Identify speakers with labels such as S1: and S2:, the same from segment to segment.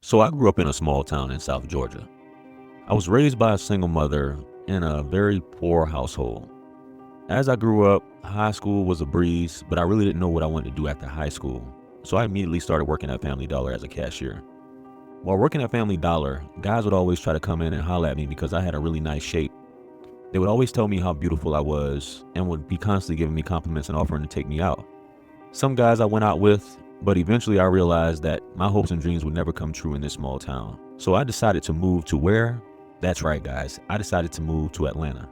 S1: So I grew up in a small town in South Georgia. I was raised by a single mother in a very poor household. As I grew up, high school was a breeze, but I really didn't know what I wanted to do after high school. So I immediately started working at Family Dollar as a cashier. While working at Family Dollar, guys would always try to come in and holler at me because I had a really nice shape. They would always tell me how beautiful I was and would be constantly giving me compliments and offering to take me out. Some guys I went out with, but eventually I realized that my hopes and dreams would never come true in this small town. So I decided to move to where? That's right, guys. I decided to move to Atlanta.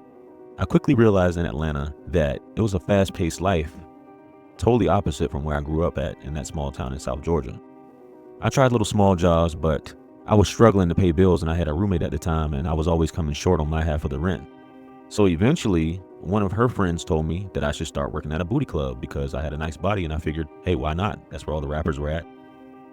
S1: I quickly realized in Atlanta that it was a fast-paced life, totally opposite from where I grew up at in that small town in South Georgia. I tried little small jobs, but I was struggling to pay bills, and I had a roommate at the time, and I was always coming short on my half of the rent. So eventually, one of her friends told me that I should start working at a booty club because I had a nice body, and I figured, hey, why not? That's where all the rappers were at.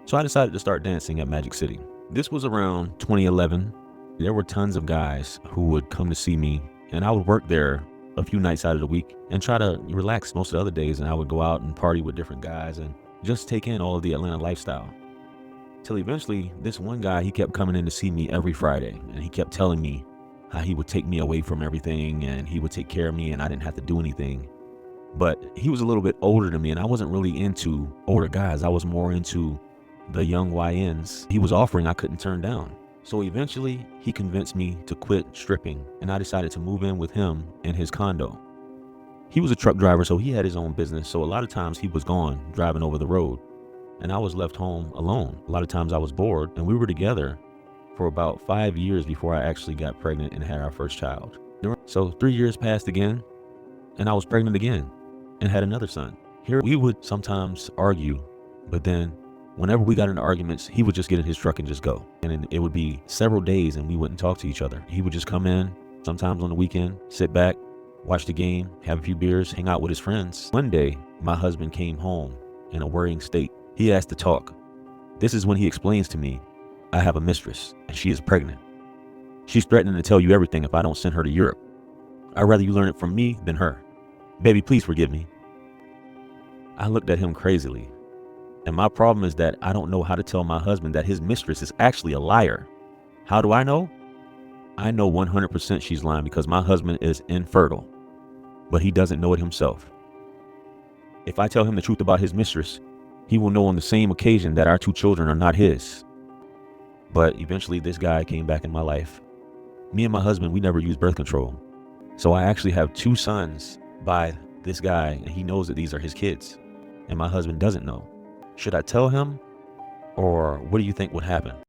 S1: So I decided to start dancing at Magic City. This was around 2011. There were tons of guys who would come to see me, and I would work there a few nights out of the week and try to relax most of the other days, and I would go out and party with different guys and just take in all of the Atlanta lifestyle. Till eventually, this one guy, he kept coming in to see me every Friday, and he kept telling me how he would take me away from everything and he would take care of me and I didn't have to do anything. But he was a little bit older than me, and I wasn't really into older guys. I was more into the young YNs he was offering I couldn't turn down. So eventually he convinced me to quit stripping, and I decided to move in with him in his condo. He was a truck driver, so he had his own business. So a lot of times he was gone driving over the road, and I was left home alone. A lot of times I was bored, and we were together for about 5 years before I actually got pregnant and had our first child. So 3 years passed again, and I was pregnant again and had another son. Here we would sometimes argue, but then whenever we got into arguments, he would just get in his truck and just go. And it would be several days and we wouldn't talk to each other. He would just come in sometimes on the weekend, sit back, watch the game, have a few beers, hang out with his friends. One day, my husband came home in a worrying state. He asked to talk. This is when he explains to me, I have a mistress and she is pregnant. She's threatening to tell you everything if I don't send her to Europe. I'd rather you learn it from me than her. Baby, please forgive me. I looked at him crazily. And my problem is that I don't know how to tell my husband that his mistress is actually a liar. How do I know? I know 100% she's lying because my husband is infertile, but he doesn't know it himself. If I tell him the truth about his mistress, he will know on the same occasion that our two children are not his. But eventually this guy came back in my life. Me and my husband, we never used birth control. So I actually have 2 sons by this guy, and he knows that these are his kids, and my husband doesn't know. Should I tell him, or what do you think would happen?